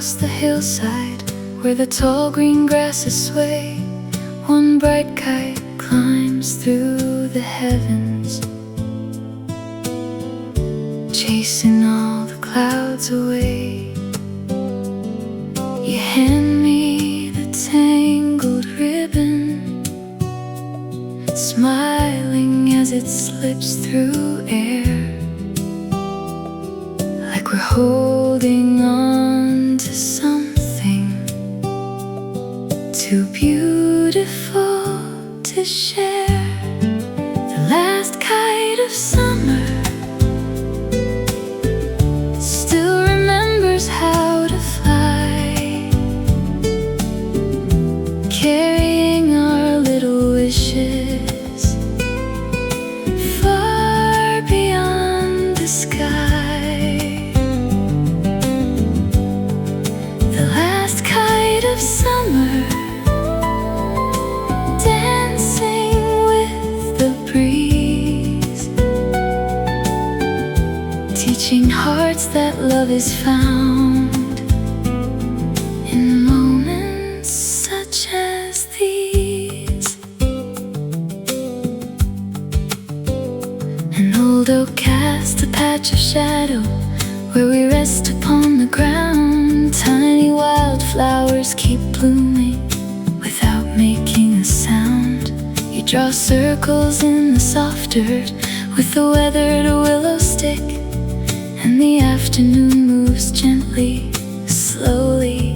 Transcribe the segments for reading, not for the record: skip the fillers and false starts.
across the hillside where the tall green grasses sway. One bright kite climbs through the heavens, chasing all the clouds away. You hand me the tangled ribbon, smiling as it slips through air, like we're holding on to something too beautiful to share. The last kite of summer still remembers how to fly, carrying our little wishes far beyond the sky. The last kite of summer, dancing with the breeze, teaching hearts that love is found in moments such as these. An old oak casts a patch of shadow where we rest upon the ground. Tiny wildflowers keep blooming without making a sound. You draw circles in the soft dirt with the weathered willow stick, and the afternoon moves gently, slowly,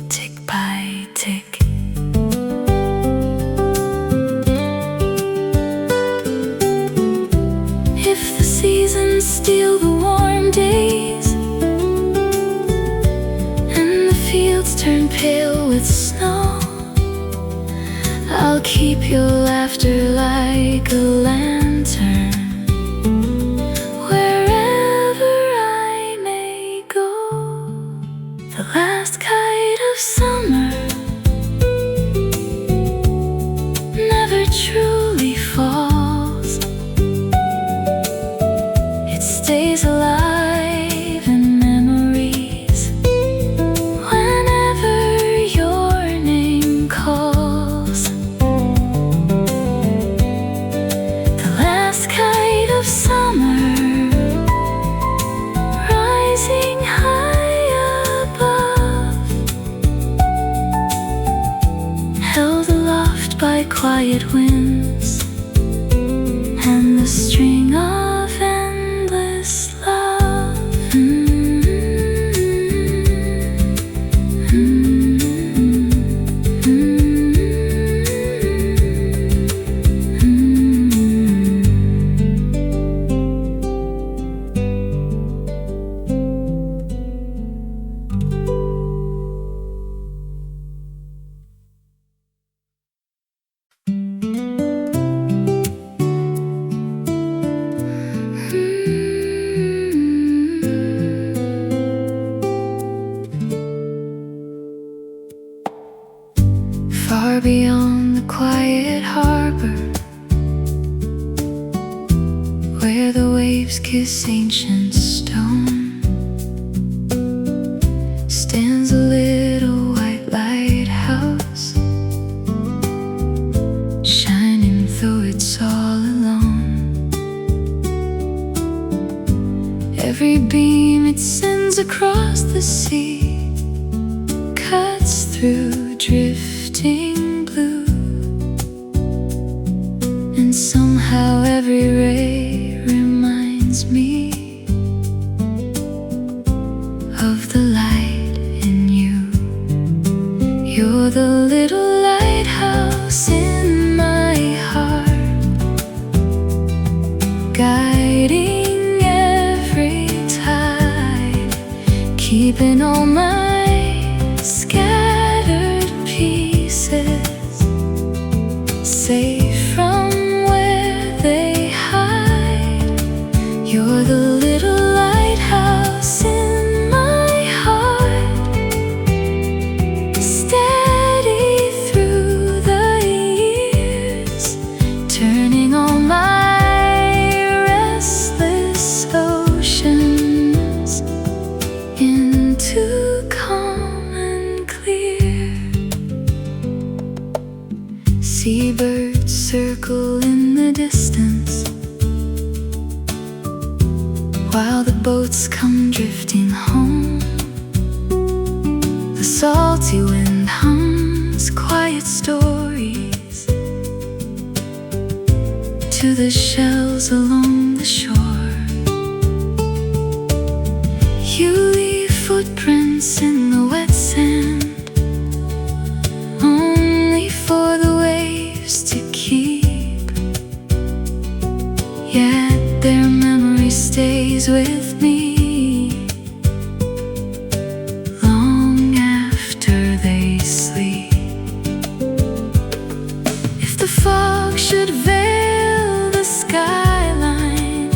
tick by tick. If the seasons steal the warm days and the fields turn pale with snow, I'll keep your laughter like a lantern wherever I may go. The last kite of summer never truly falls. It stays alive in memories whenever your name calls. The last kite of summer, rising high above, held aloft by quiet winds and the string of endless love. Far beyond the quiet harbor, where the waves kiss ancient stone, stands a little white lighthouse, shining though it's all alone. Every beam it sends across the sea cuts through drifting blue, and somehow every ray reminds me of the light in you. You're the little lighthouse in my heart, guiding every tide, keeping all my scattered pieces safe from where they hide. You're the little lighthouse in my heart, steady Seabirds circle in the distance, while the boats come drifting home. The salty wind hums quiet stories to the shells along the shore. You leave footprints in the wet sand, only for the waves to keep. Yet their memory stays with me long after they sleep. If the fog should veil the skyline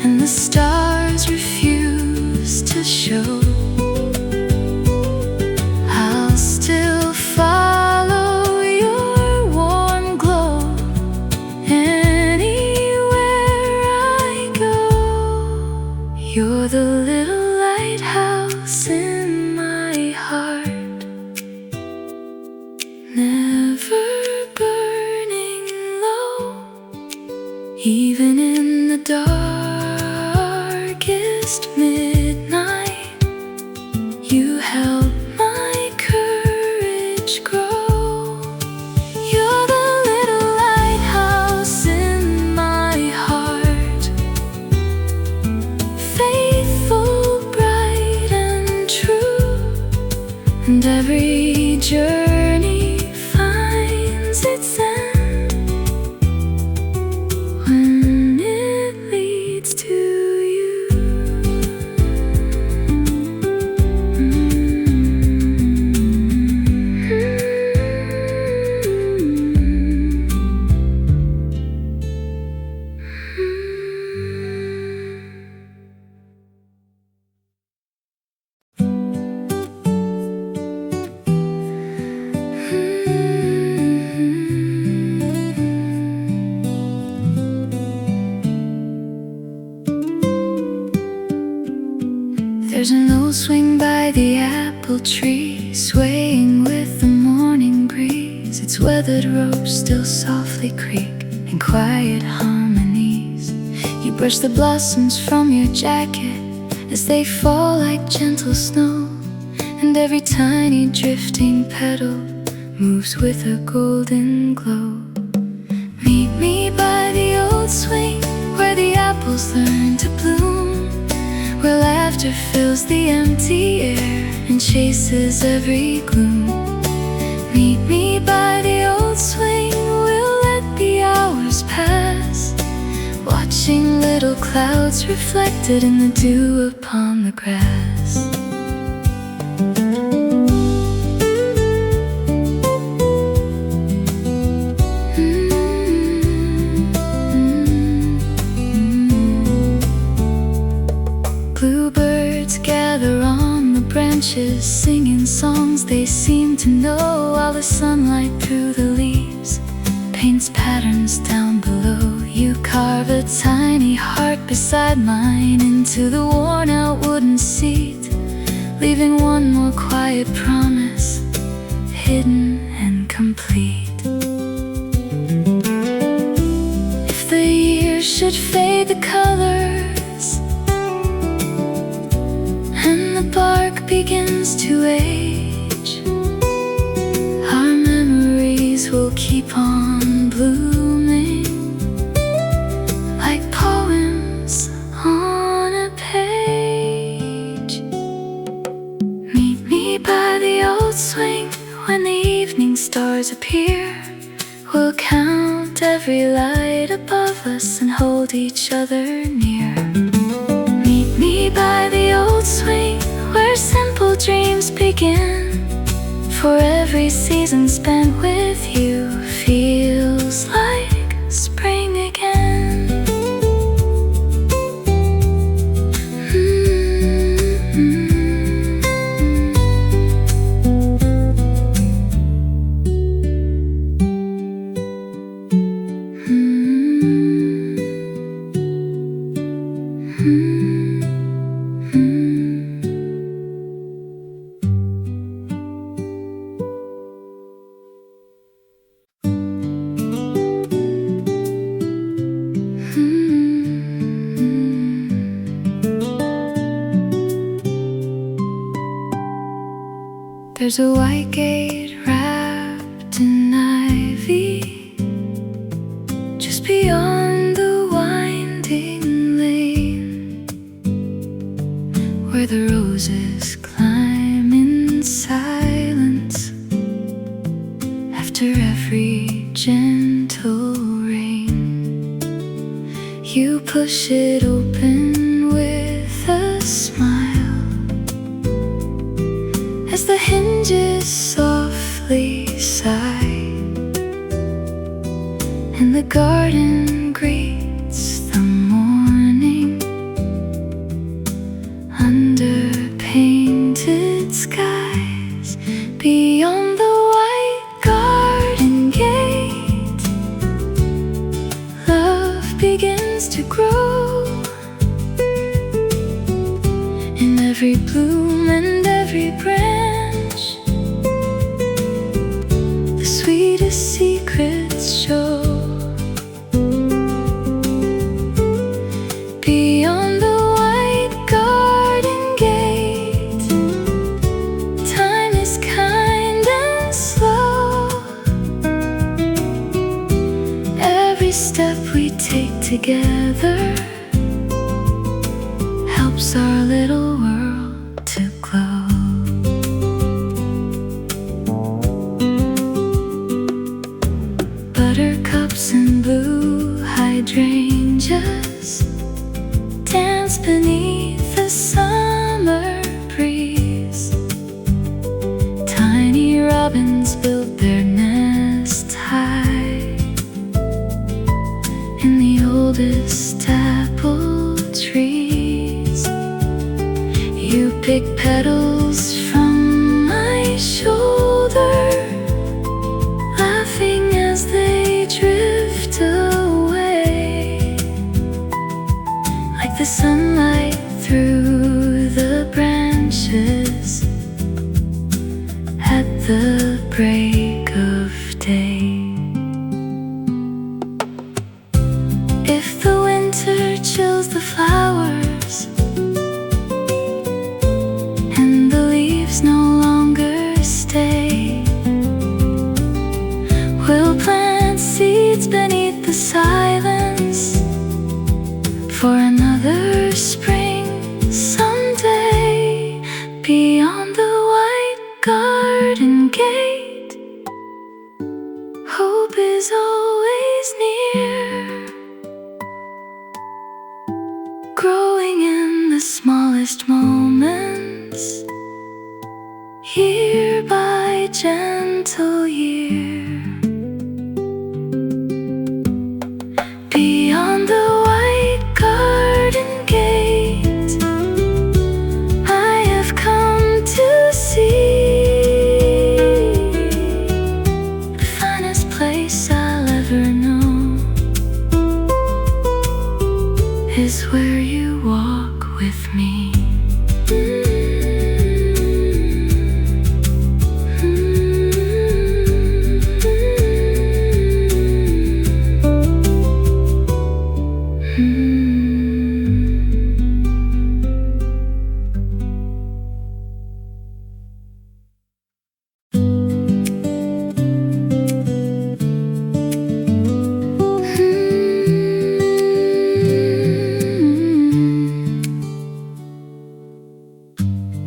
and the stars refuse to show, I'll still follow your warm glow anywhere I go. You're the little lighthouse in my heart, never burning low. Even in the darkest midnight, you help my courage grow. You're the little lighthouse in my heart, faithful, bright and true. And every journey finds its end when it leads to you. There's an old swing by the apple tree, swaying with the morning breeze. Its weathered ropes still softly creak in quiet harmonies. You brush the blossoms from your jacket as they fall like gentle snow, and every tiny drifting petal moves with a golden glow. Meet me by the old swing where the apples learn to bloom, where laughter fills the empty air and chases every gloom. Meet me by the old swing, we'll let the hours pass, watching little clouds reflected in the dew upon the grass. Bluebirds gather on the branches, singing songs they seem to know, while the sunlight through the leaves paints patterns down below. You carve a tiny heart beside mine into the worn-out wooden seat, leaving one more quiet promise, hidden and complete. If the years should fade the colors and the bark begins to age, our memories will keep on blooming like poems on a page. Meet me by the old swing when the evening stars appear. We'll count every light above us and hold each other near. Meet me by the old swing where simple dreams begin, for every season spent with you feels like spring again. There's a white gate wrapped in ivy just beyond the winding lane, where the roses climb in silence after every gentle rain. You push it open with a smile as the hinges softly sigh, and the garden greets the morning under painted skies. Beyond the white garden gate, love begins to grow in every bloom and every branch. The sweetest secrets show. Beyond the white garden gate, time is kind and slow. Every step we take together helps our little world to glow. Buttercups and blue hydrangeas dance beneath the summer breeze. Tiny robins build their nest high in the oldest apple trees. You pick petals from my shoulder, laughing as they drift away, like the sunlight through the branches at the break of day. If the winter chills the flowers and the leaves no longer stay, we'll plant seeds beneath the silence for another spring someday. Beyond the white garden gate, hope is always near, growing in the smallest moments, year by gentle year. Beyond the white garden gate, I have come to see the finest place I'll ever know is where you walk with me.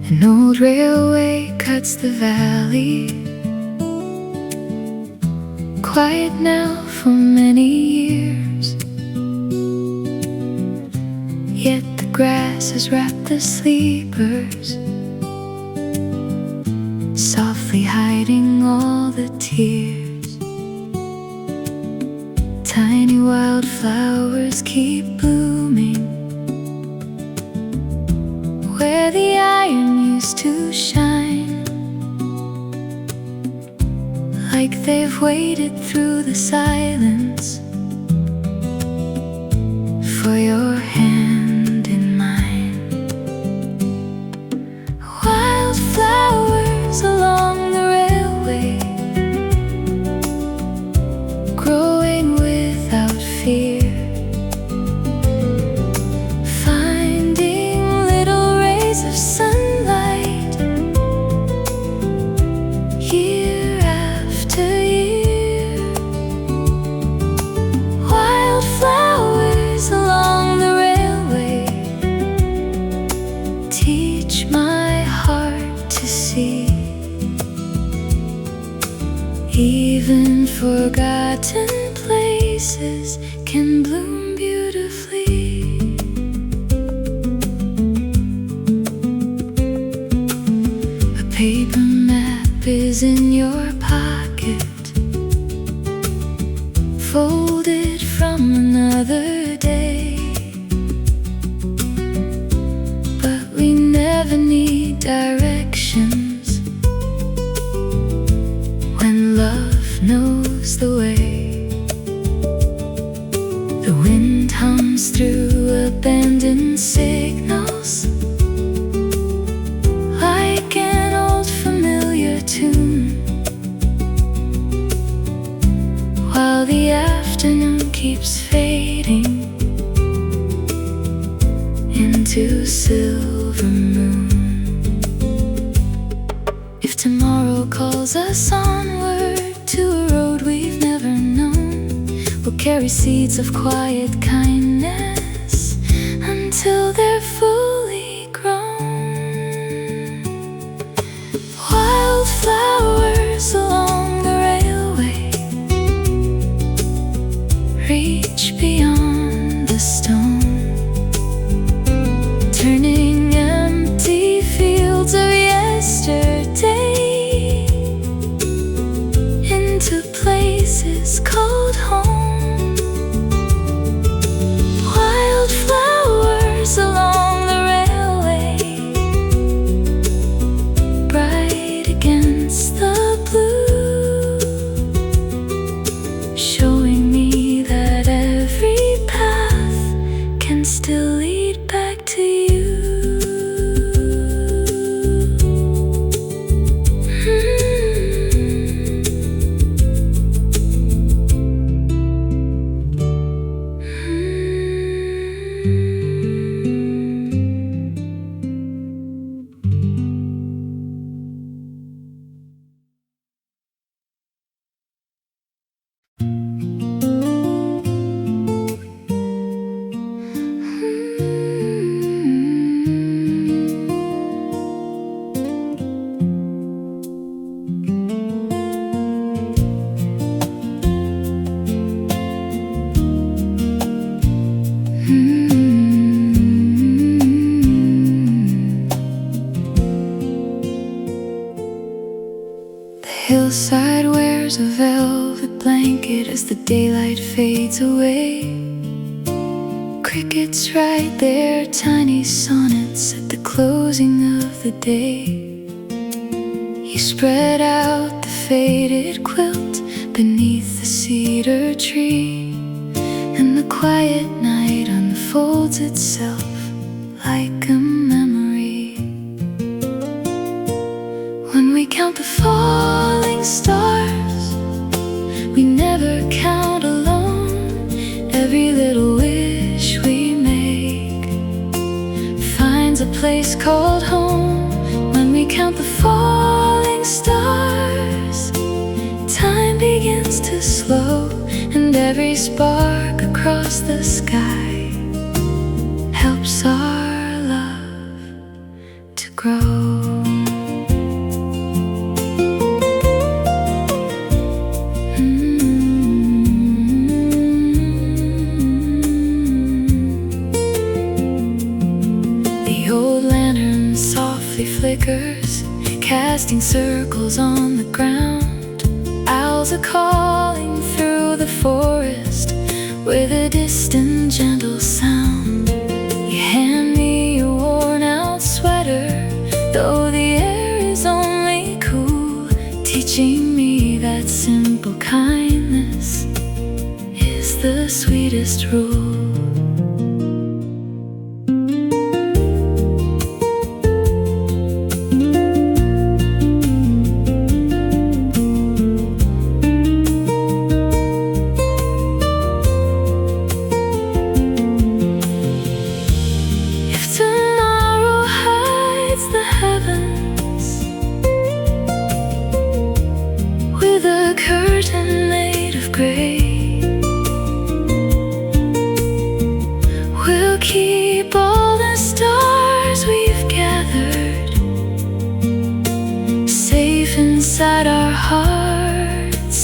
An old railway cuts the valley, quiet now for many years, yet the grass has wrapped the sleepers, softly hiding all the tears. Tiny wildflowers keep blooming where the iron used to shine, like they've waited through the silence for your hand in mine. Wildflowers along the railway, growing without fear, finding little rays of sunlight Even forgotten places can bloom beautifully. A paper map is in your pocket, folded from another day. But we never need directions when love knows the way. The wind hums through abandoned signals like an old familiar tune, while the afternoon keeps fading into silver moon. If tomorrow calls us onward to a road we've never known, we'll carry seeds of quiet kindness until they're fully grown. Wildflowers along the railway reach beyond the stone, turning empty fields of yesterday into places called home. Wildflowers along the railway, bright against the blue, showing me that every path can still lead back to you. The hillside wears a velvet blanket as the daylight fades away. Crickets write their tiny sonnets at the closing of the day. You spread out the faded quilt beneath the cedar tree, and the quiet night unfolds itself like a memory. When we count the falling stars, we never count alone. Every little wish we make finds a place called home. When we count the falling stars, time begins to slow, and every spark across the sky helps our love to grow. The old lantern softly flickers, casting circles on the ground. Owls are calling through the forest with a distant gentle sound. You hand me your worn out sweater, though the air is only cool, teaching me that simple kindness is the sweetest rule. Curtain made of gray, we'll keep all the stars we've gathered safe inside our hearts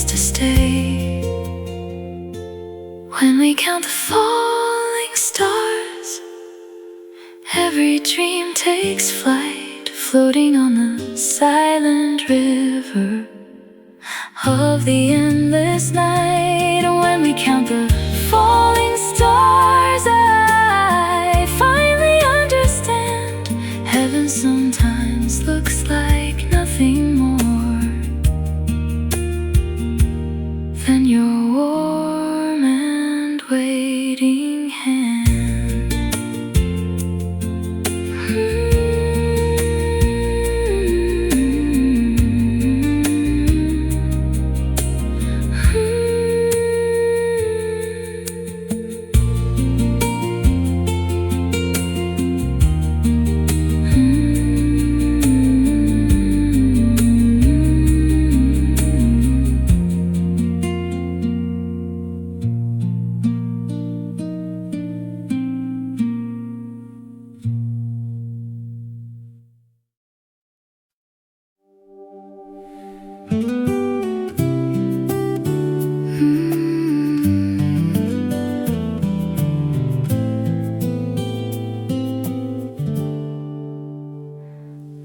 we count the falling stars, every dream takes flight, floating on the silent river of the endless night. And when we count the falling stars, I finally understand heaven sometimes looks like nothing more than your warm and waiting hand.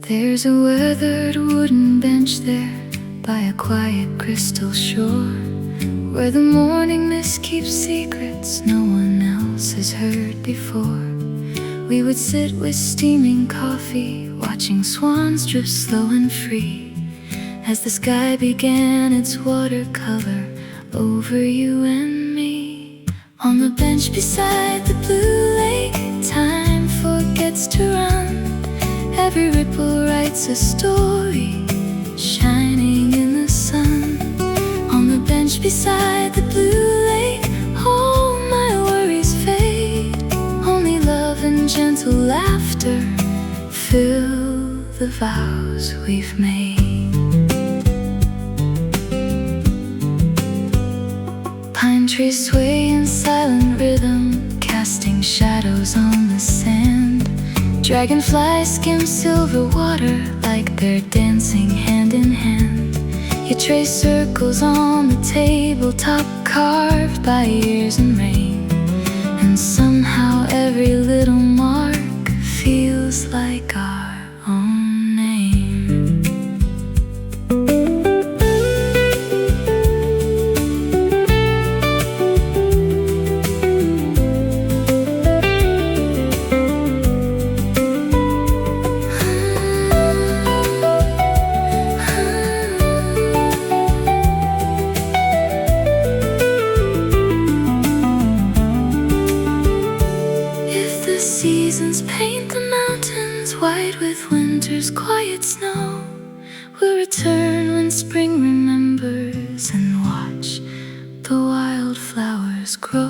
There's a weathered wooden bench there by a quiet crystal shore, where the morning mist keeps secrets no one else has heard before. We would sit with steaming coffee, watching swans drift slow and free, as the sky began its watercolor over you and me. On the bench beside the blue lake, time forgets to run. Every ripple writes a story, shining in the sun. On the bench beside the blue lake, all my worries fade. Only love and gentle laughter fill the vows we've made. Pine trees sway in silent rhythm, casting shadows on the sand. Dragonflies skim silver water like they're dancing hand in hand. You trace circles on the tabletop, carved by years and rain, and somehow every little mark feels like our own name. Seasons paint the mountains white with winter's quiet snow. We'll return when spring remembers and watch the wildflowers grow.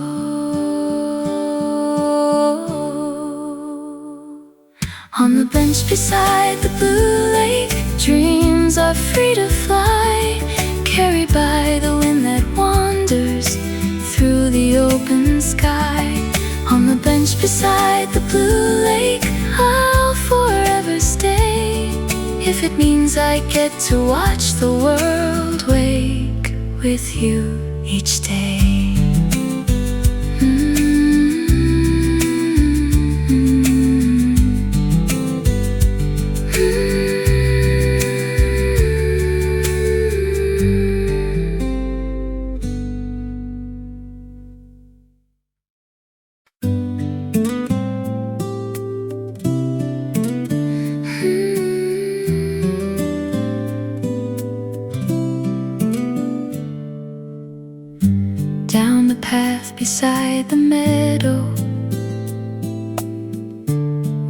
On the bench beside the blue lake, dreams are free to fly, carried by the wind that wanders through the open sky. On the bench beside the blue lake, I'll forever stay, if it means I get to watch the world wake with you each day. Down the path beside the meadow,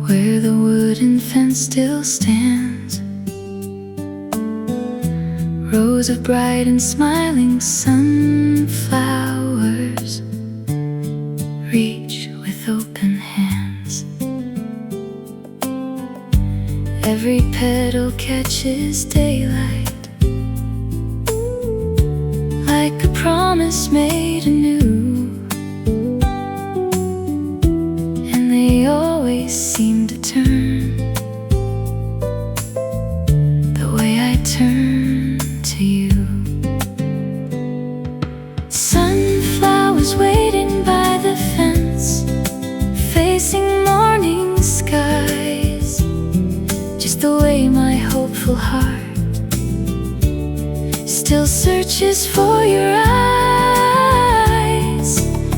where the wooden fence still stands, rows of bright and smiling sunflowers reach with open hands. Every petal catches daylight, like a promise made anew, and they always seem to turn the way I turn to you. Sunflowers waiting by searches for your eyes.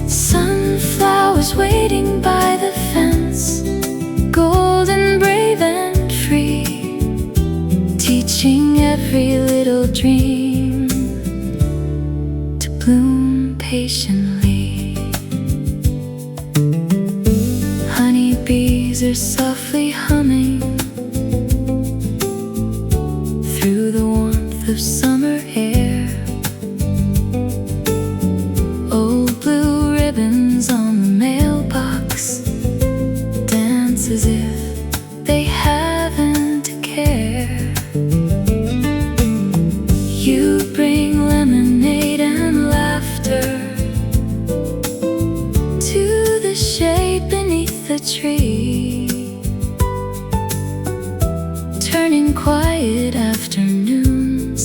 Sunflowers waiting by the fence, golden, brave and free, teaching every little dream to bloom patiently. Honeybees are softly humming through the warmth of summer air. Old blue ribbons on the mailbox dance as if they haven't a care. You bring lemonade and laughter to the shade beneath the tree, turning quiet afternoons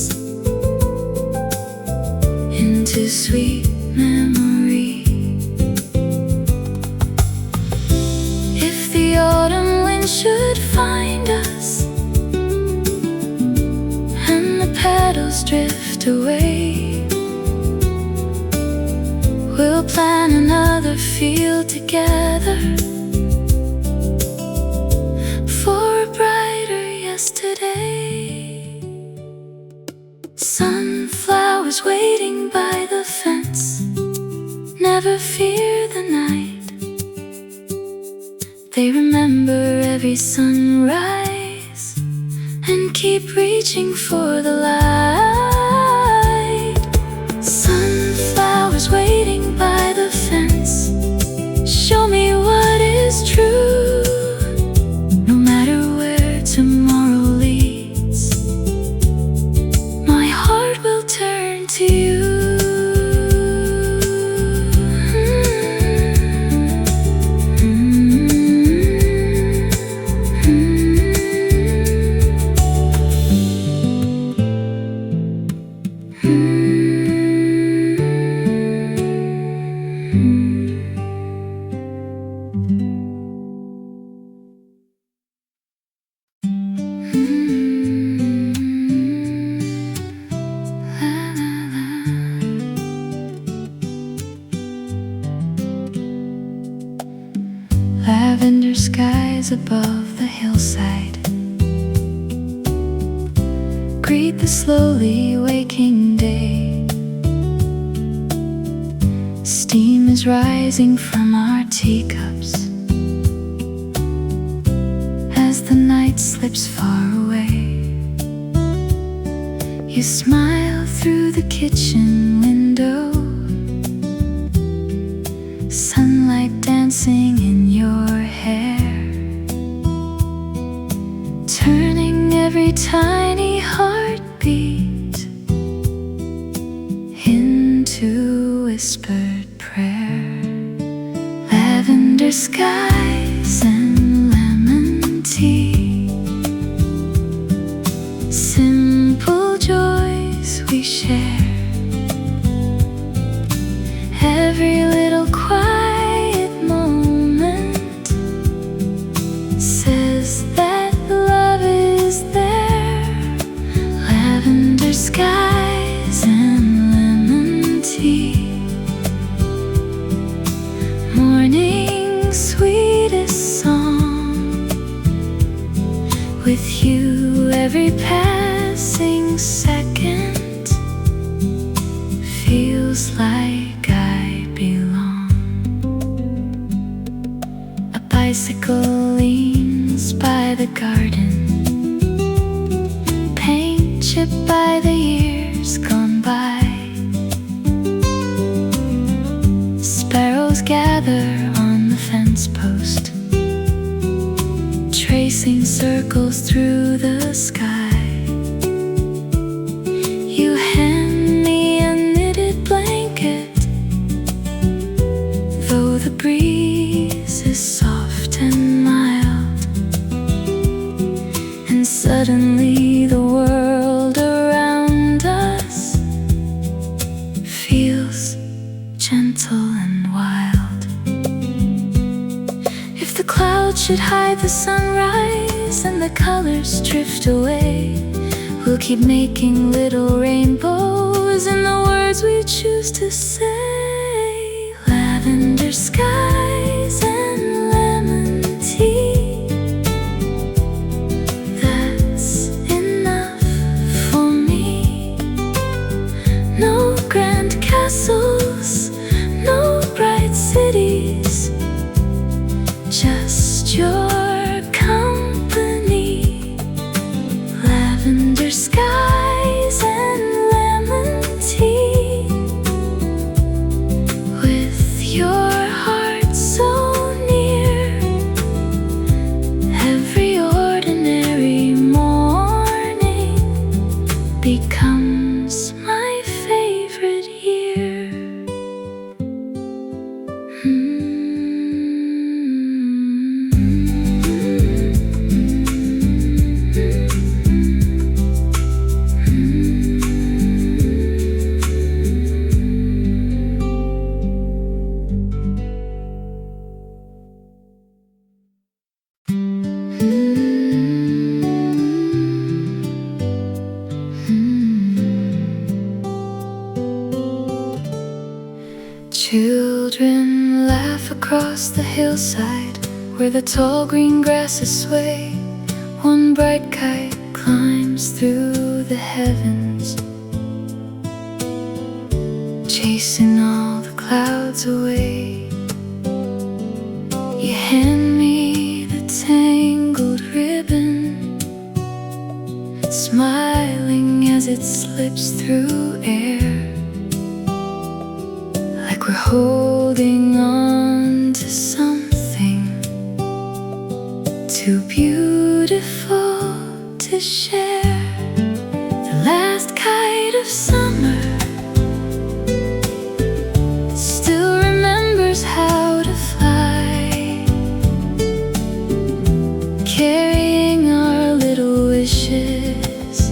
into sweet memory. If the autumn wind should find us and the petals drift away, we'll plan another field together for a brighter yesterday. Sunflowers waiting by the fence never fear the night. They remember every sunrise and keep reaching for the light. Sunflowers waiting by the fence, show me what is true. No matter where tomorrow leads, my heart will turn to you. Lavender skies above the hillside greet the slowly waking day. Steam is rising from our teacups as the night slips far away. You smile through the kitchen window, sunlight dancing in your hair, turning every tiny heartbeat into whispered prayer. Lavender skies and lemon tea, simple joys we share. Every little quiet moment says that love is there. Lavender skies and lemon tea, morning's sweetest song. With you every passing second feels like I belong. A bicycle leans by the garden, paint chipped by the years gone by. Sparrows gather on the fence post, tracing circles through the sky. You hand me a knitted blanket, though the breeze is soft and mild, and suddenly the world around us feels gentle and wild. If the clouds should hide the sunrise and the colors drift away, we'll keep making little rainbows clues in the words we choose to say. Lavender skies and lemon tea, that's enough for me. No grand castles, no bright cities, just your company. Lavender skies and lemon tea, with your heart so near. Every ordinary morning becomes my favorite year. Children laugh across the hillside where the tall green grasses sway. One bright kite climbs through the heavens, chasing all the clouds away. You hand me the tangled ribbon, smiling as it slips through air, like we're holding on to something too beautiful to share. The last kite of summer still remembers how to fly, carrying our little wishes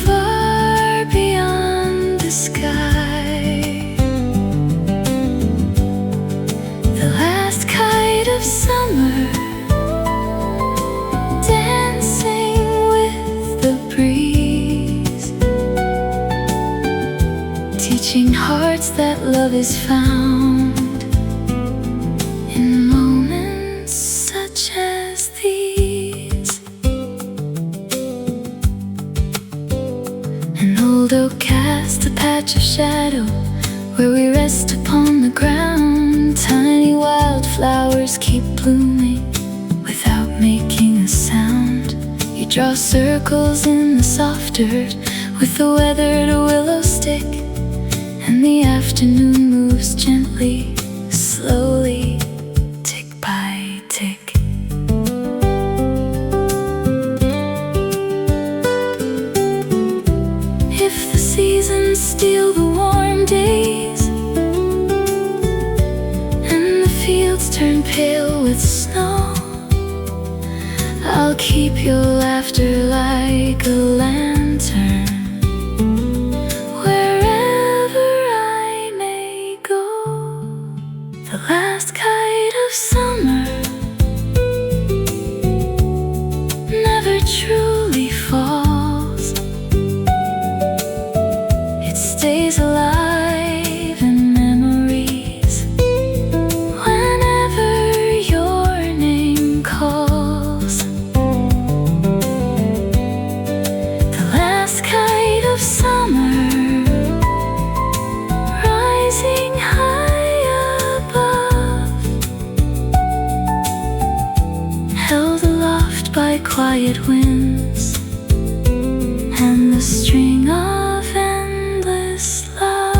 far beyond the sky. The last kite of summer, dancing with the breeze, teaching hearts that love is found in moments such as these. An old oak casts a patch of shadow where we rest upon the ground. Tiny wildflowers keep blooming without making a sound. You draw circles in the soft dirt with the weathered willow stick, and the afternoon moves gently, slowly, tick by tick. If the seasons steal the warm days and the fields turn pale with snow, I'll keep your laughter like a lantern wherever I may go. The last kite of summer never truly falls. It stays alive in memories whenever your name calls. The last kite of summer, rising high above, held aloft by quiet winds and the string of endless love.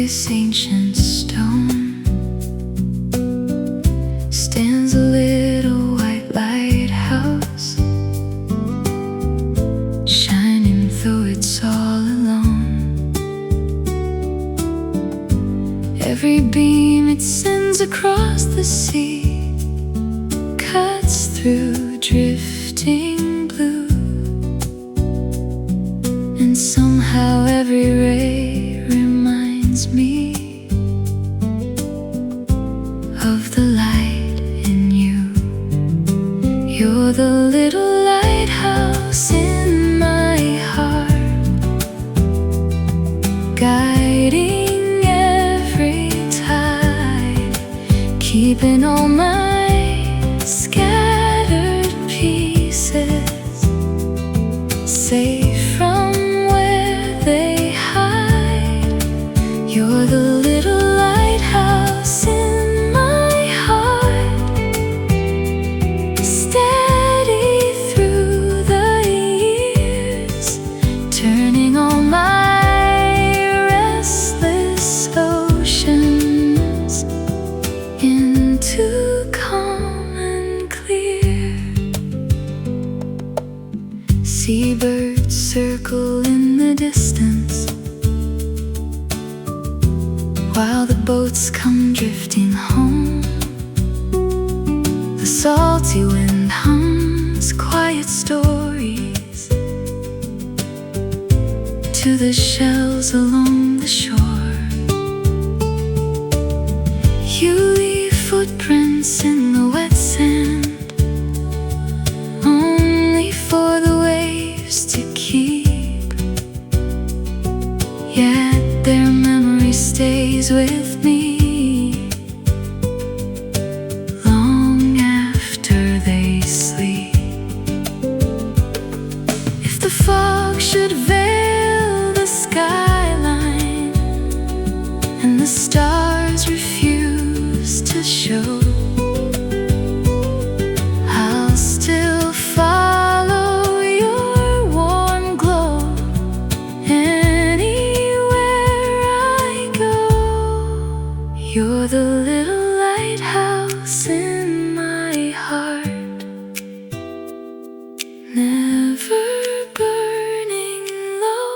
this ancient stone stands a little white lighthouse, shining though it's all alone. Every beam it sends across the sea cuts through drifting blue, and somehow every ray reminds me of the light in you. You're the little lighthouse in my heart, guiding every tide, keeping all my scattered pieces safe from where they hide. You're the little lighthouse in my heart, steady through the years, turning all my restless oceans into calm and clear. Seabirds circle in the distance while the boats come drifting home. The salty wind hums quiet stories to the shells along the shore. You leave footprints in the wet sand, only for the waves to keep, yet their memory stays with me long after they sleep. If the fog should veil the skyline and the stars refuse to show, I'll still follow your warm glow anywhere I go. You're the little lighthouse in my heart, never burning low,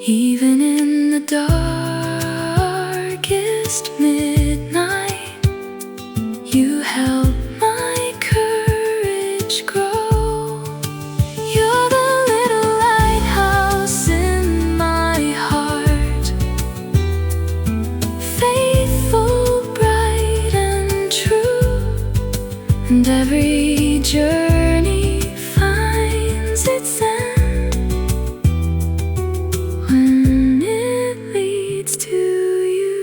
even in the darkest midnight. You help my courage grow. You're the little lighthouse in my heart, faithful, bright and true, and every journey finds its end when it leads to you.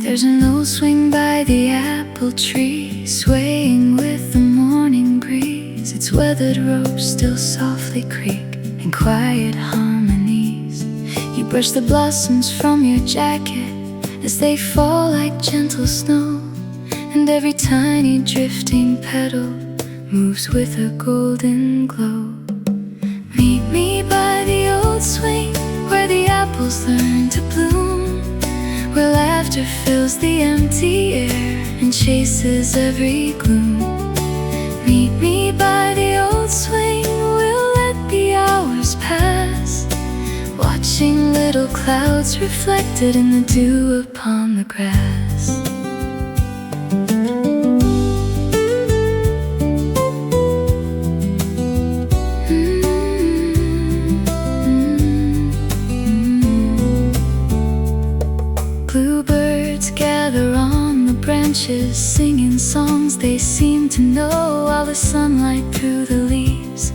There's an old swing by the apple tree, swaying with the morning breeze. Its weathered ropes still softly creak in quiet harmonies. You brush the blossoms from your jacket as they fall like gentle snow, and every tiny drifting petal moves with a golden glow. Meet me by the old swing where the apples learn to bloom, where laughter fills the empty air and chases every gloom. Meet me by the old swing, we'll let the hours pass, watching little clouds reflected in the dew upon the grass. Bluebirds gather on the branches, singing songs they seem to know, while the sunlight through the leaves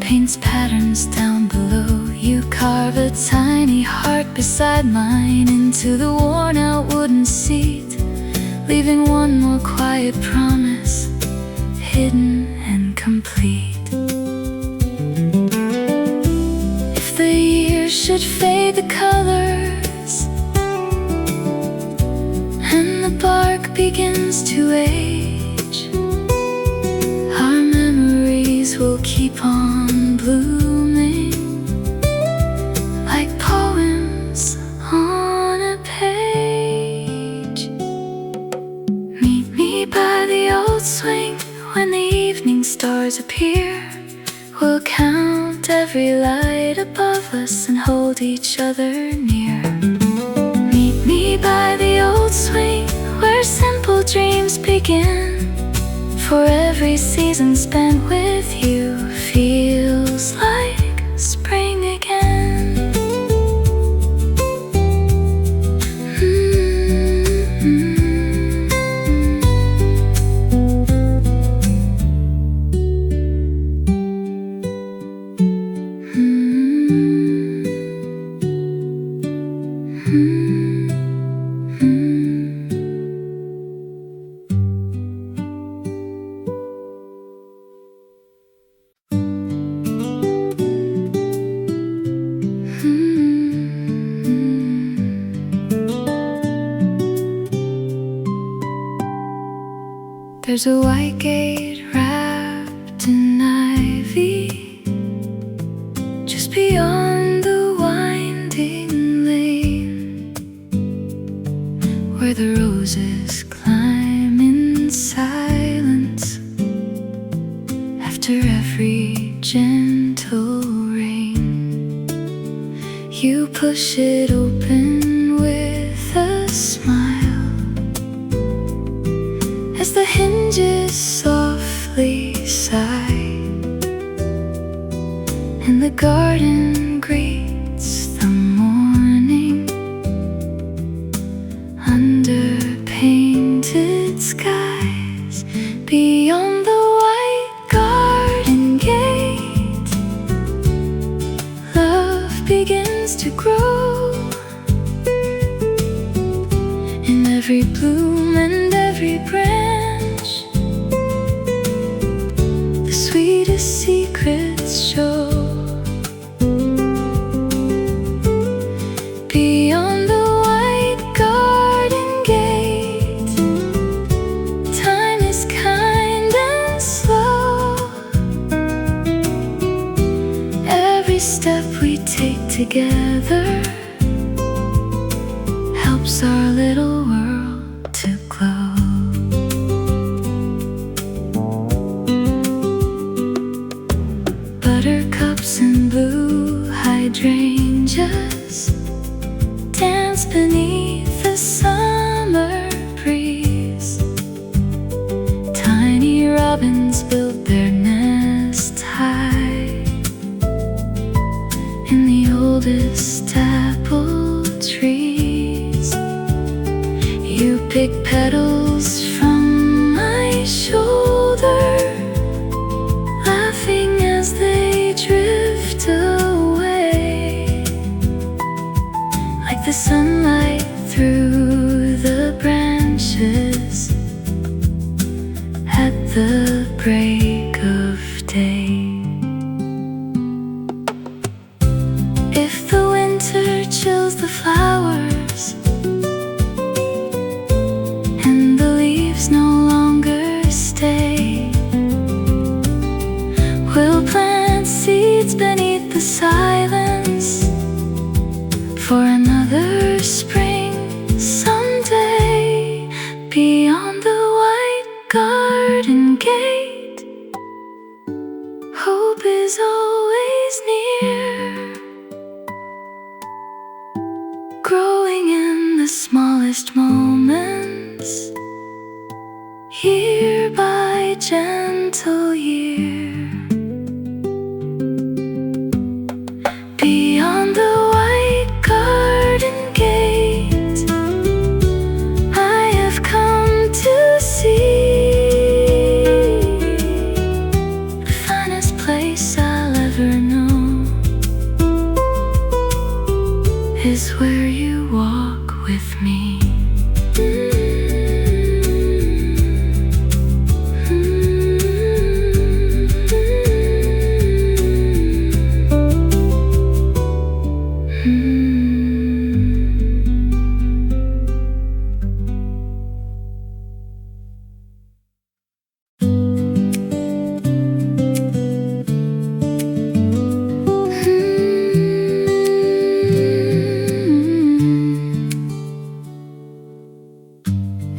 paints patterns down below. You carve a tiny heart beside mine into the worn-out wooden seat, leaving one more quiet promise, hidden and complete. If the years should fade the colors and the bark begins to age, our memories will keep on blooming like poems on a page. Meet me by the old swing when the evening stars appear. We'll count every light above us and hold each other near. Meet me by the old swing where simple dreams begin. For every season spent with you feels like spring again. There's a white gate wrapped in ivy just beyond the winding lane, where the roses climb in silence after every gentle rain. You push it open with a smile as the hinges softly sigh, and the garden greets the morning under painted skies. Beyond the white garden gate, love begins to grow in every bloom and every branch. The sweetest secrets show. Beyond the white garden gate, time is kind and slow. Every step we take together helps our little world to glow. Buttercups and blue hydrangeas dance beneath the summer breeze. Tiny robins build their nest high in the oldest apple trees. You pick petals from my shoulder, laughing as they drift away, like the sunlight through the branches at the break of day. If the winter chills the flowers and the leaves no longer stay, we'll plant seeds beneath the silence for another spring someday. Beyond the white garden gate, hope is always near, growing in the smallest moments, year by gentle year. Beyond the white garden gate, I have come to see the finest place I'll ever know is where with me.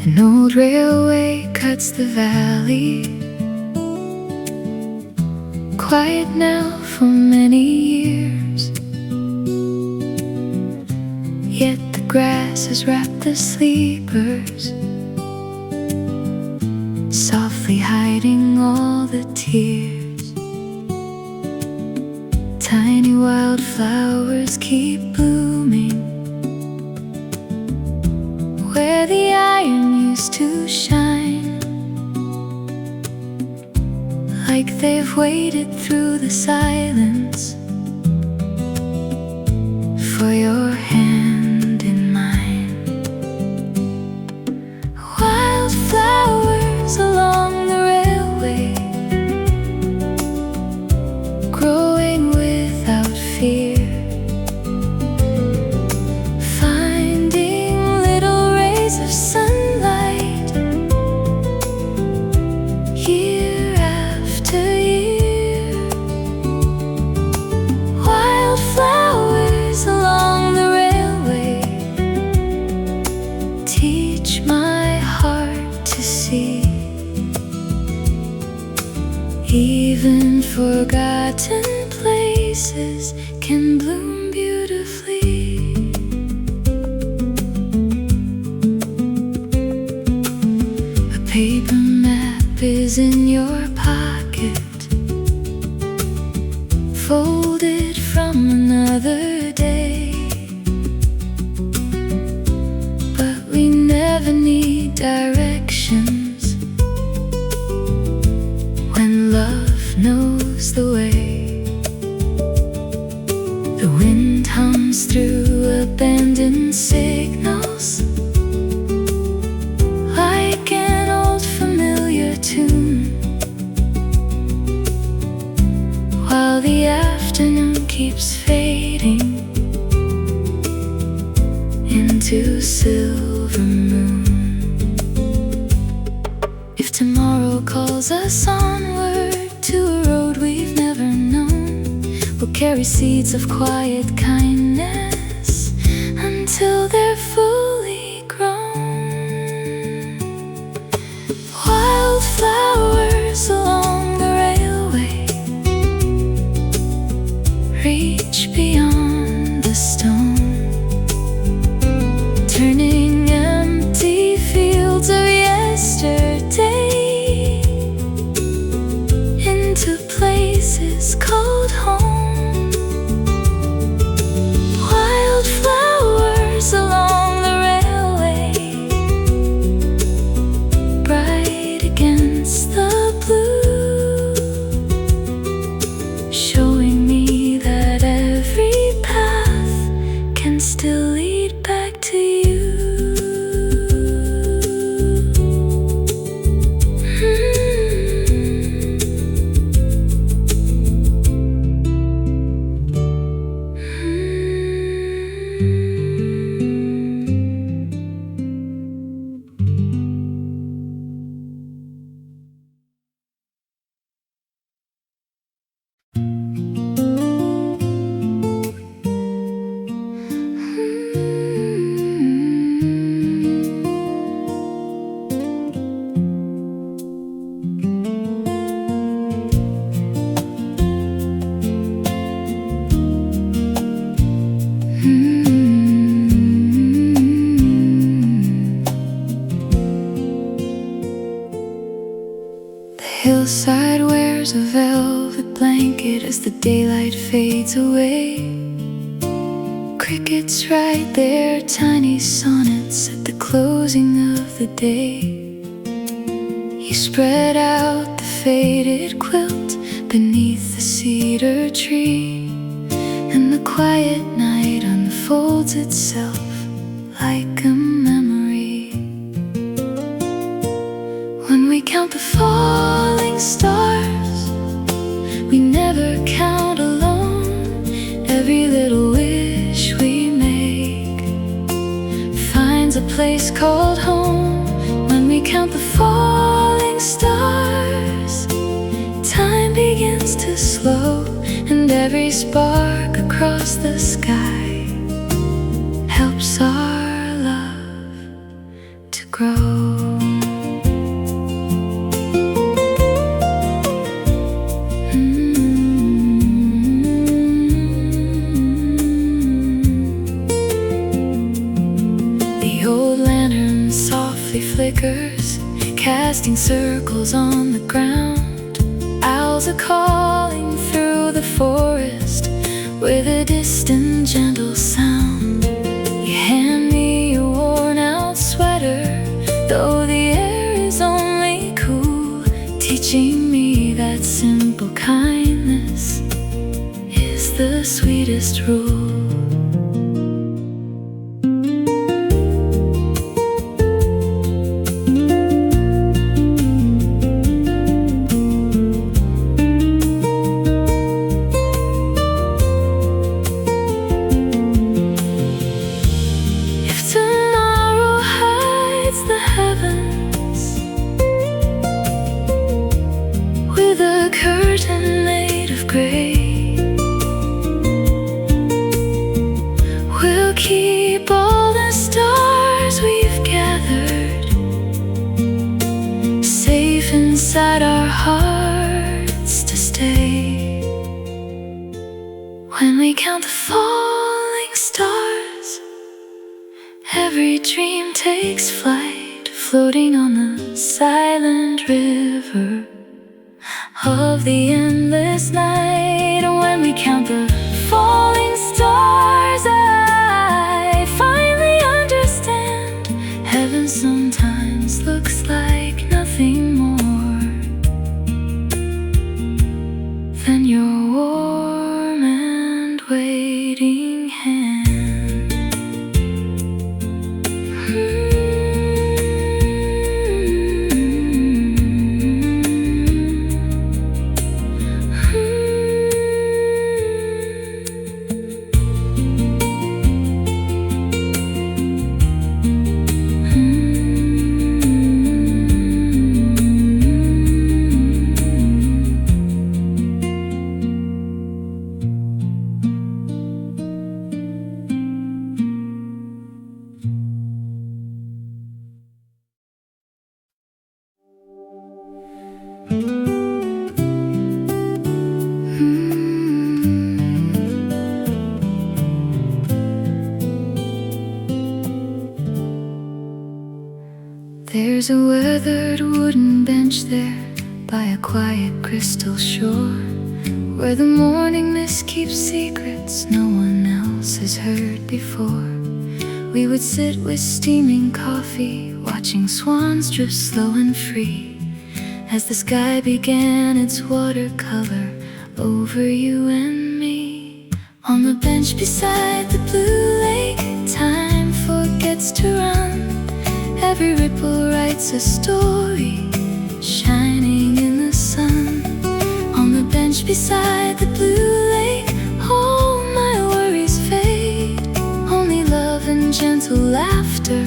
An old railway cuts the valley, quiet now for many years. Yet the grass has wrapped the sleepers, softly hiding all the tears. Tiny wildflowers keep blooming where the iron used to shine, like they've waited through the silence for your hand in mine. Wildflowers along the railway, growing without fear, of sunlight year after year. Wildflowers along the railway teach my heart to see. Even forgotten places can bloom beautifully. Paper map is in your pocket, folded from another day. But we never need directions when love knows the way. The wind hums through abandoned signals like an old familiar tune, while the afternoon keeps fading into silver moon. If tomorrow calls us onward to a road we've never known, we'll carry seeds of quiet kindness until they're fully grown. Wildflowers along the railway reach beyond the stone, turning empty fields of yesterday into places called home. Wildflowers along the railway, bright against the blue, showing me that every path can still lead back to you. Hillside wears a velvet blanket as the daylight fades away. Crickets write their tiny sonnets at the closing of the day. You spread out the faded quilt beneath the cedar tree, and the quiet night unfolds itself like a memory. When we count the falling stars, we never count alone. Every little wish we make finds a place called home. When we count the falling stars, time begins to slow, and every spark across the sky helps our love to grow. The old lantern softly flickers, casting circles on the ground. Owls are calling through the forest with a distant gentle sound. You hand me your worn out sweater, though the air is only cool, teaching me that simple kindness is the sweetest rule. Keep all the stars we've gathered safe inside our hearts to stay. When we count the falling stars, every dream takes flight, floating on the silent river of the endless night. When we count the falling stars, I finally understand heaven sometimes looks like nothing more than your warm and waiting hand. There's a weathered wooden bench there by a quiet crystal shore, where the morning mist keeps secrets no one else has heard before. We would sit with steaming coffee, watching swans drift slow and free, as the sky began its watercolor over you and me. On the bench beside the blue lake, time forgets to run. Every ripple writes a story, shining in the sun. On the bench beside the blue lake, all my worries fade. Only love and gentle laughter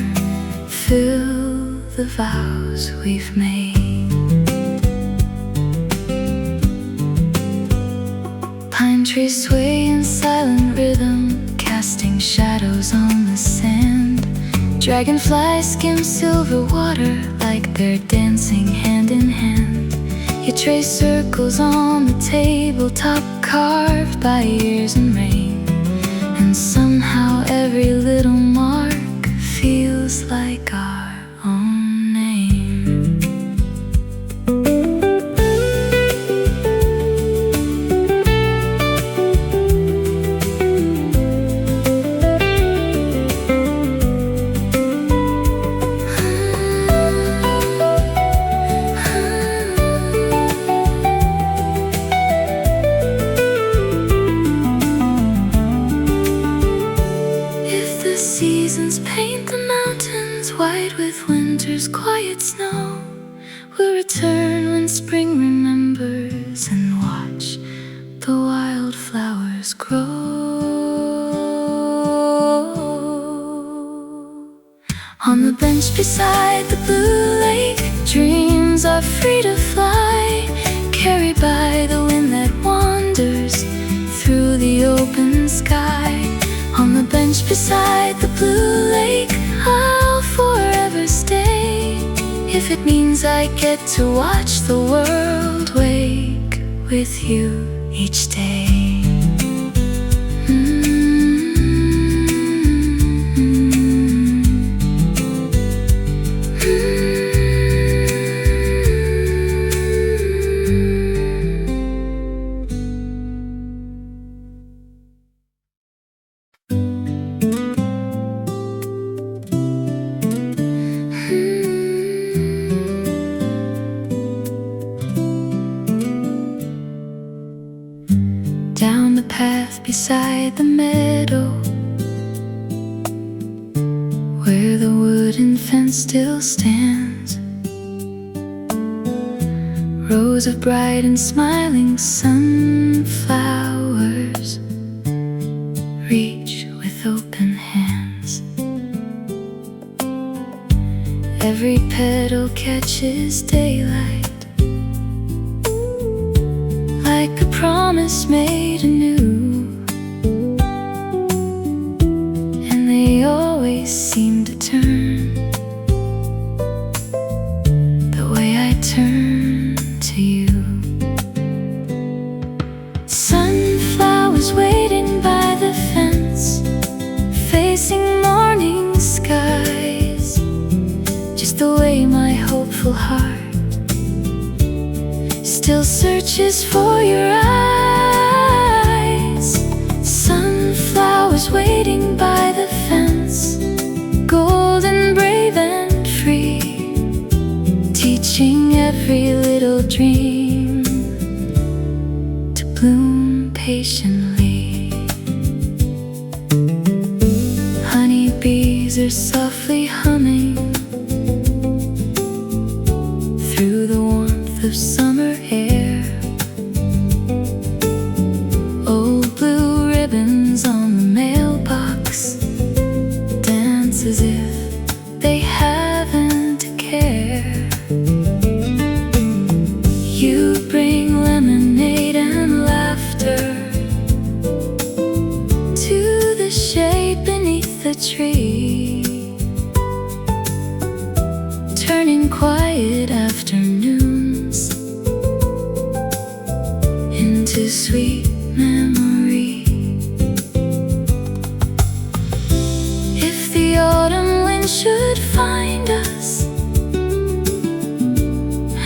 fill the vows we've made. Pine trees sway in silent rhythm, casting shadows on the sand. Dragonflies skim silver water like they're dancing hand in hand. You trace circles on the tabletop, carved by years and rain, and somehow every little mark feels like our own name. If the sea paint the mountains white with winter's quiet snow. We'll return when spring remembers and watch the wildflowers grow. On the bench beside the blue lake, dreams are free to fly, carried by the wind that wanders through the open sky. On the bench beside the blue lake, I'll forever stay, if it means I get to watch the world wake with you each day. Down the path beside the meadow, where the wooden fence still stands, rows of bright and smiling sunflowers reach with open hands. Every petal catches daylight, like a promise made anew, and they always seem to turn the way I turn to you. Sunflowers waiting by the fence, facing morning skies, just the way my hopeful heart still searches for your eyes. Sunflowers waiting by the fence, golden, brave and free, teaching every little dream to bloom patiently. Honeybees are softly humming through the warmth of summer air. Old blue ribbons on the mailbox dance as if they haven't a care. You bring lemonade and laughter to the shade beneath the tree, turning quiet afternoons into sweet memory. If the autumn wind should find us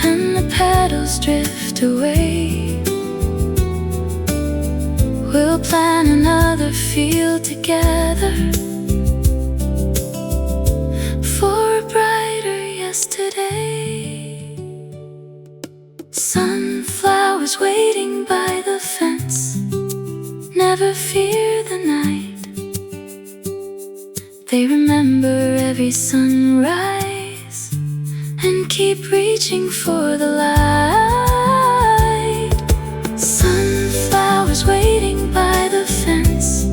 and the petals drift away, we'll plan another field together for a brighter yesterday. Sunflowers waiting by the fence never fear the night. They remember every sunrise and keep reaching for the light. Sunflowers waiting by the fence,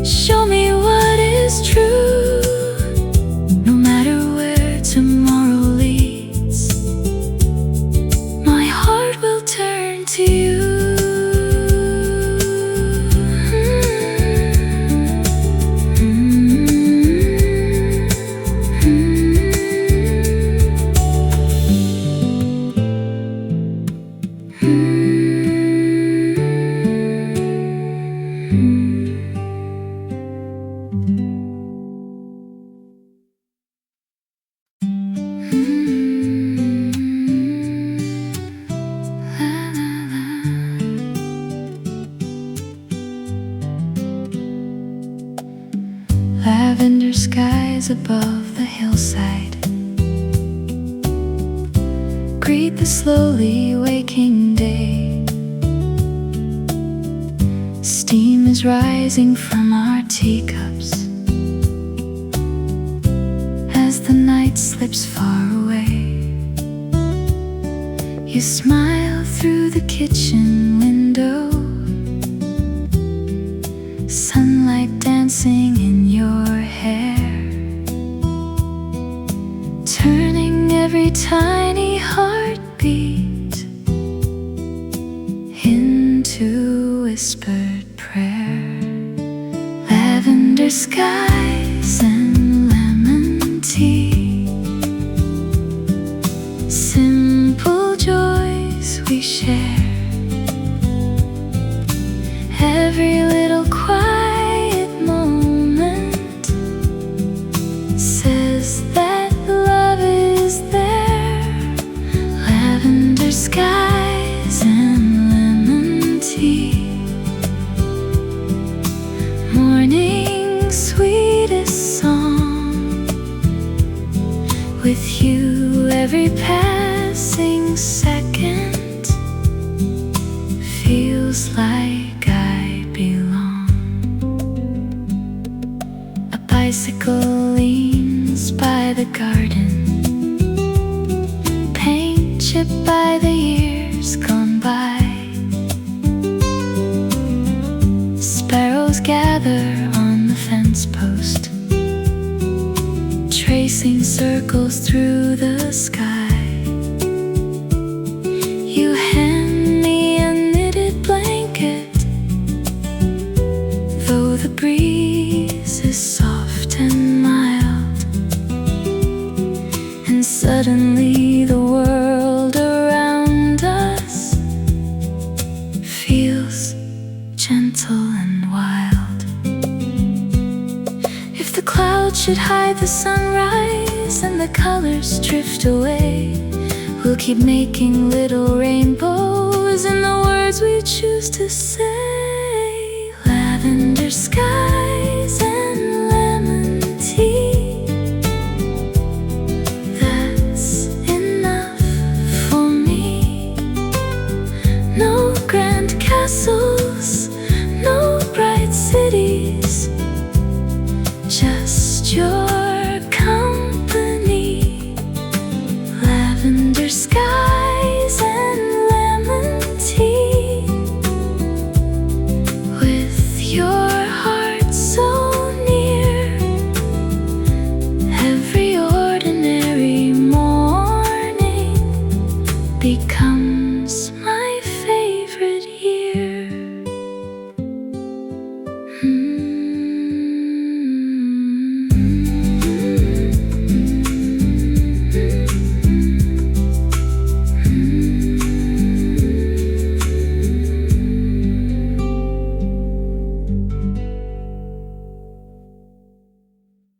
show me what is true. No matter where tomorrow leads, my heart will turn to you. Lavender skies above the hillside greet the slowly waking day. Steam is rising from our teacups, as the night slips far away. You smile through the kitchen window, sunlight dancing in your hair, turning every tiny heartbeat into whispered prayer. Lavender skies and lemon tea, simple joys we share. Every little quiet moment says that love is there. Lavender skies and lemon tea, morning's sweetest song. With you every passing second feels like I belong. A bicycle leans by the garden, paint chipped by the years gone by. Sparrows gather on the fence post, tracing circles through the sky. You hand me a knitted blanket, though the breeze is soft and mild, and suddenly the world around us feels gentle and wild. If the clouds should hide the sunrise and the colors drift away, we'll keep making little rainbows in the words we choose to say. Lavender skies